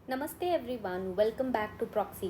नमस्ते everyone, welcome back to Proxy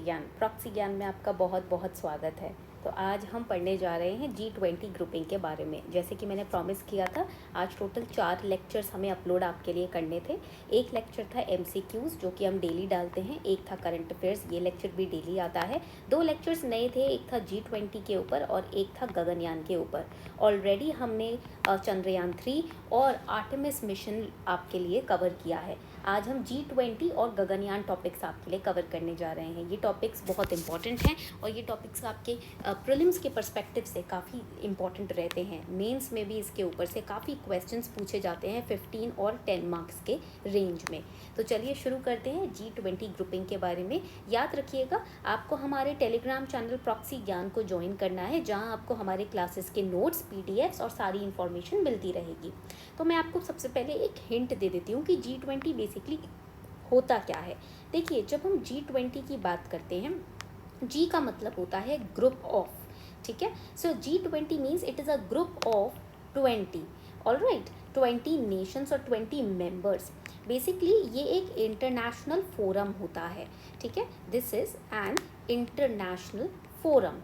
Gyan में आपका बहुत बहुत स्वागत है। तो आज हम पढ़ने जा रहे हैं G20 ग्रुपिंग के बारे में। जैसे कि मैंने प्रॉमिस किया था, आज टोटल 4 लेक्चर्स हमें अपलोड आपके लिए करने थे। एक लेक्चर था MCQs जो कि हम डेली डालते हैं, एक था करंट अफेयर्स, ये लेक्चर भी डेली आता है। 2 लेक्चर्स नए थे, एक था G20 के ऊपर और एक था गगनयान के ऊपर। ऑलरेडी हमने चंद्रयान 3 और आर्टेमिस मिशन आपके लिए कवर किया है। आज हम G20 और गगनयान टॉपिक्स आपके लिए कवर करने जा रहे हैं। ये टॉपिक्स बहुत इंपॉर्टेंट हैं और ये टॉपिक्स आपके प्रीलिम्स के पर्सपेक्टिव से काफ़ी इंपॉर्टेंट रहते हैं। मेंस में भी इसके ऊपर से काफ़ी क्वेश्चंस पूछे जाते हैं 15 और 10 मार्क्स के रेंज में। तो चलिए शुरू करते हैं G20 ग्रुपिंग के बारे में। याद रखिएगा, आपको हमारे टेलीग्राम चैनल प्रॉक्सी ज्ञान को ज्वाइन करना है, जहां आपको हमारे क्लासेस के नोट्स, PDFs और सारी इन्फॉर्मेशन मिलती रहेगी। तो मैं आपको सबसे पहले एक हिंट दे देती हूँ कि G20 बेसिकली होता क्या है। देखिए, जब हम G20 की बात करते हैं, G का मतलब होता है ग्रुप ऑफ, ठीक है। सो G20 means it is a group of 20, alright, 20 Nations और 20 मेंबर्स। बेसिकली ये एक इंटरनेशनल फोरम होता है, ठीक है। This is an international forum.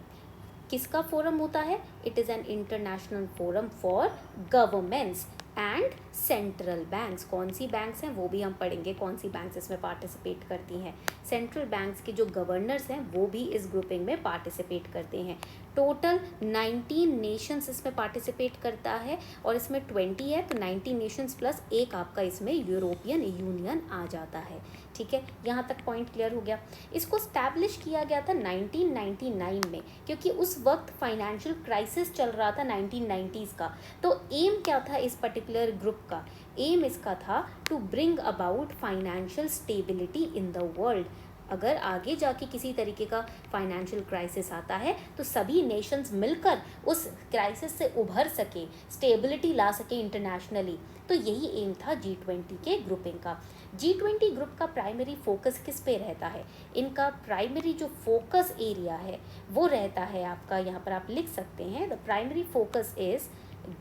किसका फोरम होता है? It is an international forum for governments and central banks. कौन सी बैंक्स हैं वो भी हम पढ़ेंगे, कौन सी बैंक्स इसमें पार्टिसिपेट करती हैं। सेंट्रल बैंक्स के जो गवर्नर्स हैं वो भी इस ग्रुपिंग में पार्टिसिपेट करते हैं। टोटल 19 नेशंस इसमें पार्टिसिपेट करता है और इसमें 20 है, तो 19 नेशंस प्लस एक आपका इसमें यूरोपियन यूनियन आ जाता है, ठीक है। यहाँ तक पॉइंट क्लियर हो गया। इसको स्टैब्लिश किया गया था 1999 में, क्योंकि उस वक्त फाइनेंशियल क्राइसिस चल रहा था 1990s का। तो एम क्या था इस पर्टिकुलर ग्रुप का? एम इसका था to bring about financial stability in the world. अगर आगे जाके किसी तरीके का फाइनेंशियल क्राइसिस आता है तो सभी नेशंस मिलकर उस क्राइसिस से उभर सके, स्टेबिलिटी ला सके इंटरनेशनली। तो यही एम था G20 के ग्रुपिंग का। G20 ग्रुप का प्राइमरी फोकस किस पे रहता है? इनका प्राइमरी जो फोकस एरिया है वो रहता है आपका, यहाँ पर आप लिख सकते हैं, the primary focus is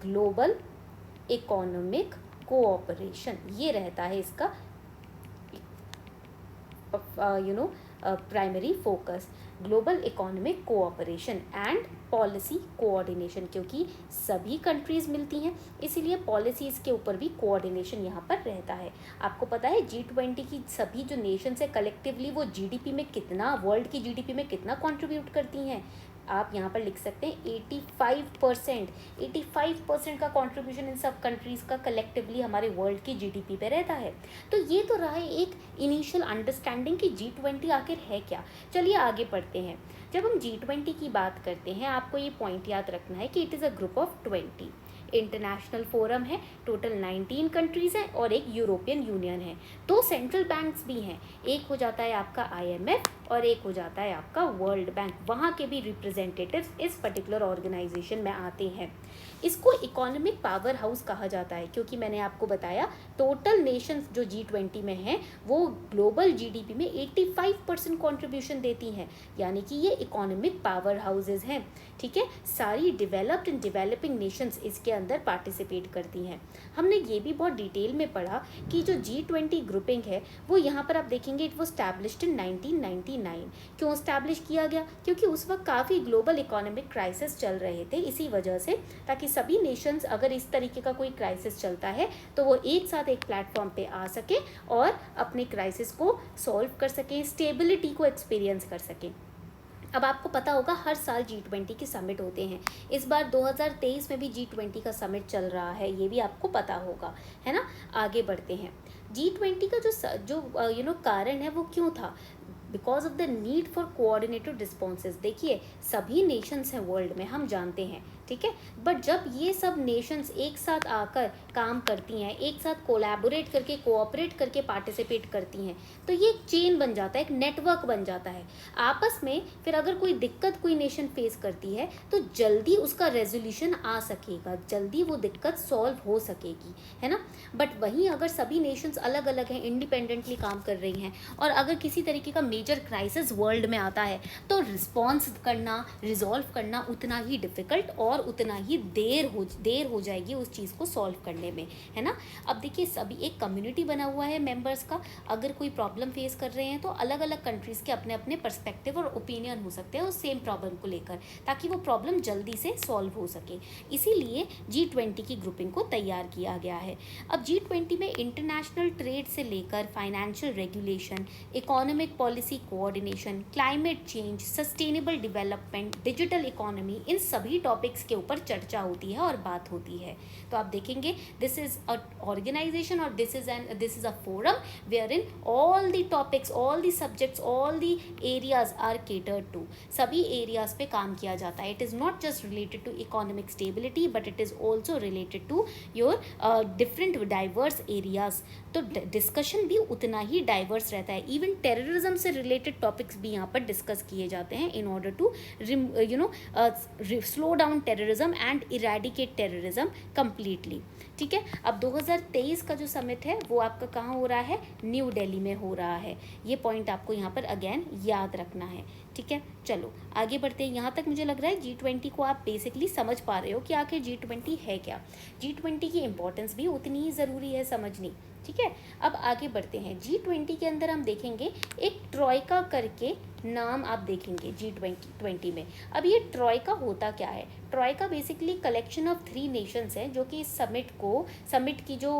global economic cooperation. ये रहता है इसका primary focus, global economic cooperation and policy coordination. क्योंकि सभी कंट्रीज़ मिलती हैं, इसीलिए पॉलिसीज़ के ऊपर भी कोऑर्डिनेशन यहाँ पर रहता है। आपको पता है G20 की सभी जो नेशंस है कलेक्टिवली वो GDP में कितना, वर्ल्ड की GDP में कितना कंट्रीब्यूट करती हैं? आप यहाँ पर लिख सकते हैं 85%। 85% का कंट्रीब्यूशन इन सब कंट्रीज़ का कलेक्टिवली हमारे वर्ल्ड की GDP पे रहता है। तो ये तो रहा है एक इनिशियल अंडरस्टैंडिंग कि G20 आखिर है क्या। चलिए आगे पढ़ते हैं। जब हम G20 की बात करते हैं, आपको ये पॉइंट याद रखना है कि it is a group of 20। International forum है, टोटल 19 कंट्रीज़ हैं और एक यूरोपियन यूनियन है। 2 सेंट्रल बैंक्स भी हैं, एक हो जाता है आपका IMF और एक हो जाता है आपका वर्ल्ड बैंक। वहाँ के भी रिप्रेजेंटेटिव्स इस पर्टिकुलर ऑर्गेनाइजेशन में आते हैं। इसको इकोनॉमिक पावर हाउस कहा जाता है, क्योंकि मैंने आपको बताया टोटल नेशंस जो G20 में हैं वो ग्लोबल GDP में 85% कॉन्ट्रीब्यूशन देती हैं, यानी कि ये इकोनॉमिक पावर हाउसेज हैं, ठीक है। सारी डेवलप्ड एंड डेवलपिंग नेशंस इसके अंदर पार्टिसिपेट करती हैं। हमने ये भी बहुत डिटेल में पढ़ा कि जो G20 ग्रुपिंग है वो यहाँ पर आप देखेंगे इट वो स्टैब्लिश्ड इन 1999। क्यों स्टैब्लिश किया गया? क्योंकि उस वक्त काफ़ी ग्लोबल इकोनॉमिक क्राइसिस चल रहे थे, इसी वजह से, ताकि सभी नेशंस अगर इस तरीके का कोई क्राइसिस चलता है तो वो एक साथ एक प्लेटफॉर्म पे आ सके और अपने क्राइसिस को सॉल्व कर सकें, स्टेबिलिटी को एक्सपीरियंस कर सकें। अब आपको पता होगा हर साल G20 की समिट होते हैं। इस बार 2023 में भी G20 का समिट चल रहा है, ये भी आपको पता होगा, है ना। आगे बढ़ते हैं। G20 का जो कारण है वो क्यों था? Because of the need for coordinated responses. देखिए, सभी नेशंस हैं वर्ल्ड में, हम जानते हैं, ठीक है। बट जब ये सब नेशंस एक साथ आकर काम करती हैं, एक साथ कोलैबोरेट करके, कोऑपरेट करके पार्टिसिपेट करती हैं, तो ये एक चेन बन जाता है, एक नेटवर्क बन जाता है आपस में। फिर अगर कोई दिक्कत कोई नेशन फेस करती है तो जल्दी उसका रेजोल्यूशन आ सकेगा, जल्दी वो दिक्कत सॉल्व हो सकेगी, है ना। बट वहीं अगर सभी नेशंस अलग अलग हैं, इंडिपेंडेंटली काम कर रही हैं, और अगर किसी तरीके का मेजर क्राइसिस वर्ल्ड में आता है तो रिस्पॉन्स करना, रिजॉल्व करना उतना ही डिफ़िकल्ट और उतना ही देर हो जाएगी उस चीज़ को सॉल्व करने करने में, है ना। अब देखिए सभी एक कम्युनिटी बना हुआ है मेंबर्स का, अगर कोई प्रॉब्लम फेस कर रहे हैं तो अलग अलग कंट्रीज़ के अपने अपने पर्सपेक्टिव और ओपिनियन हो सकते हैं उस सेम प्रॉब्लम को लेकर, ताकि वो प्रॉब्लम जल्दी से सॉल्व हो सके। इसीलिए G20 की ग्रुपिंग को तैयार किया गया है। अब G20 में इंटरनेशनल ट्रेड से लेकर financial regulation, economic policy coordination, climate change, sustainable development, digital economy, इन सभी टॉपिक्स के ऊपर चर्चा होती है और बात होती है। तो आप देखेंगे दिस इज अ ऑर्गेनाइजेशन और this is a forum where in all the topics, all the subjects, all the areas are catered to. सभी एरियाज पे काम किया जाता है। It is not just related to economic stability but it is also related to your different diverse areas. तो discussion भी उतना ही डाइवर्स रहता है। इवन टेररिज्म से रिलेटेड टॉपिक्स भी यहाँ पर डिस्कस किए जाते हैं in order to slow down terrorism and eradicate terrorism completely. ठीक है, अब 2023 का जो समिट है वो आपका कहाँ हो रहा है, न्यू दिल्ली में हो रहा है। ये पॉइंट आपको यहाँ पर अगेन याद रखना है। ठीक है, चलो आगे बढ़ते हैं। यहाँ तक मुझे लग रहा है G20 को आप बेसिकली समझ पा रहे हो कि आखिर G20 है क्या। G20 की इम्पोर्टेंस भी उतनी ही ज़रूरी है समझनी। ठीक है, अब आगे बढ़ते हैं। G20 के अंदर हम देखेंगे एक ट्रॉयका करके नाम आप देखेंगे G20 में। अब ये ट्रॉयका होता क्या है? Troika basically collection of 3 Nations है जो कि इस समिट की जो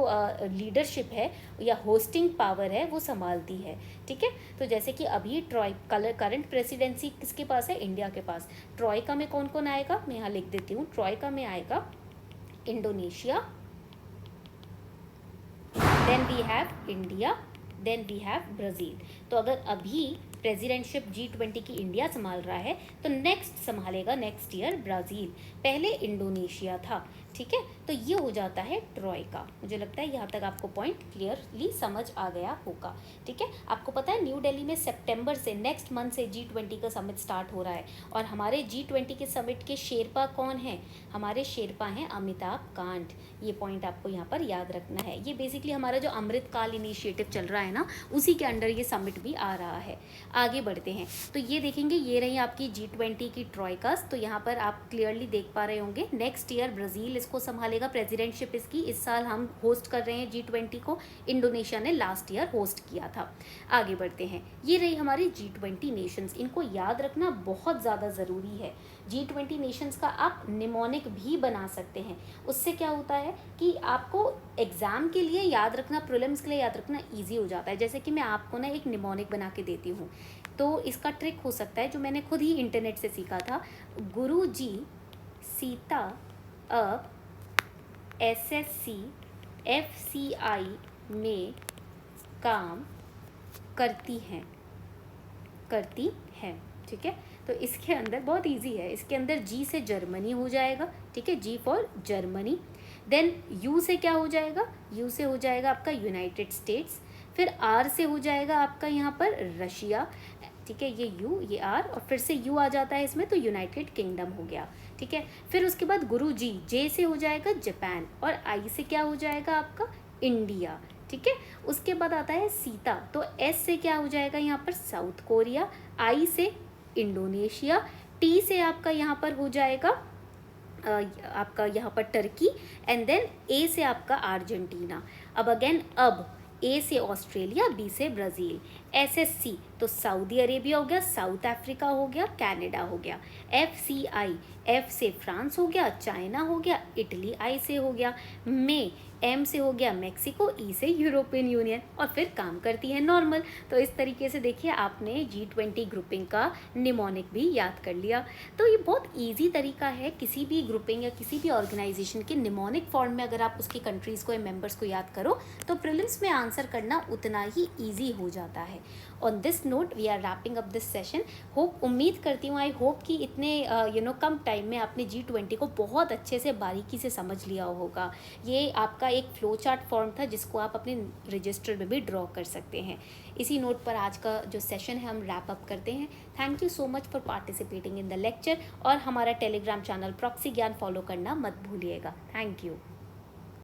लीडरशिप है या होस्टिंग पावर है वो संभालती है। ठीक है, तो जैसे कि अभी करंट प्रेसिडेंसी किसके पास है, इंडिया के पास। ट्रॉयका में कौन कौन आएगा, मैं यहाँ लिख देती हूँ। ट्रॉयका में आएगा Indonesia, then we have India, then we have Brazil. तो अगर अभी प्रेसिडेंटशिप G20 की इंडिया संभाल रहा है तो नेक्स्ट संभालेगा नेक्स्ट ईयर ब्राज़ील। पहले इंडोनेशिया था। ठीक है, तो ये हो जाता है ट्रॉयका। मुझे लगता है यहाँ तक आपको पॉइंट क्लियरली समझ आ गया होगा। ठीक है, आपको पता है न्यू दिल्ली में सितंबर से नेक्स्ट मंथ से G20 का समिट स्टार्ट हो रहा है। और हमारे G20 के समिट के शेरपा कौन हैं? हमारे शेरपा हैं अमिताभ कांत। ये पॉइंट आपको यहाँ पर याद रखना है। ये बेसिकली हमारा जो अमृतकाल इनिशिएटिव चल रहा है ना, उसी के अंडर ये समिट भी आ रहा है। आगे बढ़ते हैं तो ये देखेंगे, ये रही आपकी G20 की ट्रॉयकास। तो यहाँ पर आप क्लियरली देख पा रहे होंगे नेक्स्ट ईयर ब्राज़ील इसको संभालेगा, प्रेसिडेंटशिप इसकी। इस साल हम होस्ट कर रहे हैं G20 को, इंडोनेशिया ने लास्ट ईयर होस्ट किया था। आगे बढ़ते हैं, ये रही हमारी G20 नेशंस। इनको याद रखना बहुत ज़्यादा ज़रूरी है। G20 नेशंस का आप निमोनिक भी बना सकते हैं। उससे क्या होता है कि आपको एग्ज़ाम के लिए याद रखना, प्रीलिम्स के लिए याद रखना ईजी हो जाता है। जैसे कि मैं आपको ना एक निमोनिक बना के देती हूँ, तो इसका ट्रिक हो सकता है जो मैंने खुद ही इंटरनेट से सीखा था। गुरुजी सीता अब SSC FCI में काम करती हैं। ठीक है, तो इसके अंदर बहुत इजी है। इसके अंदर G से जर्मनी हो जाएगा। ठीक है, G for Germany. Then U से क्या हो जाएगा, U से हो जाएगा आपका यूनाइटेड स्टेट्स। फिर R से हो जाएगा आपका यहाँ पर रशिया। ठीक है, ये U ये R और फिर से U आ जाता है इसमें, तो यूनाइटेड किंगडम हो गया। ठीक है, फिर उसके बाद गुरु जी, J से हो जाएगा जापान और I से क्या हो जाएगा आपका इंडिया। ठीक है, उसके बाद आता है सीता, तो S से क्या हो जाएगा यहाँ पर साउथ कोरिया, I से इंडोनेशिया, T से आपका यहाँ पर हो जाएगा आपका यहाँ पर टर्की एंड देन A से आपका अर्जेंटीना। अब अगेन अब A से ऑस्ट्रेलिया, B से ब्राज़ील। SSC तो सऊदी अरेबिया हो गया, साउथ अफ्रीका हो गया, कनाडा हो गया। FCI F से फ्रांस हो गया, चाइना हो गया, इटली I से हो गया, M से हो गया मैक्सिको, E से यूरोपियन यूनियन और फिर काम करती है नॉर्मल। तो इस तरीके से देखिए आपने G20 ग्रुपिंग का निमोनिक भी याद कर लिया। तो ये बहुत ईजी तरीका है किसी भी ग्रुपिंग या किसी भी ऑर्गेनाइजेशन के निमोनिक फॉर्म में अगर आप उसकी कंट्रीज़ को या मेंबर्स को याद करो तो प्रीलिम्स में आंसर करना उतना ही ईजी हो जाता है। On this note we are wrapping up this session. उम्मीद करती हूँ, आई होप कि इतने कम टाइम में आपने G20 को बहुत अच्छे से बारीकी से समझ लिया होगा। ये आपका एक फ्लो चार्ट फॉर्म था जिसको आप अपने रजिस्टर में भी ड्रॉ कर सकते हैं। इसी नोट पर आज का जो सेशन है हम रैप अप करते हैं। Thank you so much for participating in the lecture और हमारा टेलीग्राम चैनल प्रॉक्सी ज्ञान फॉलो करना मत भूलिएगा। Thank you.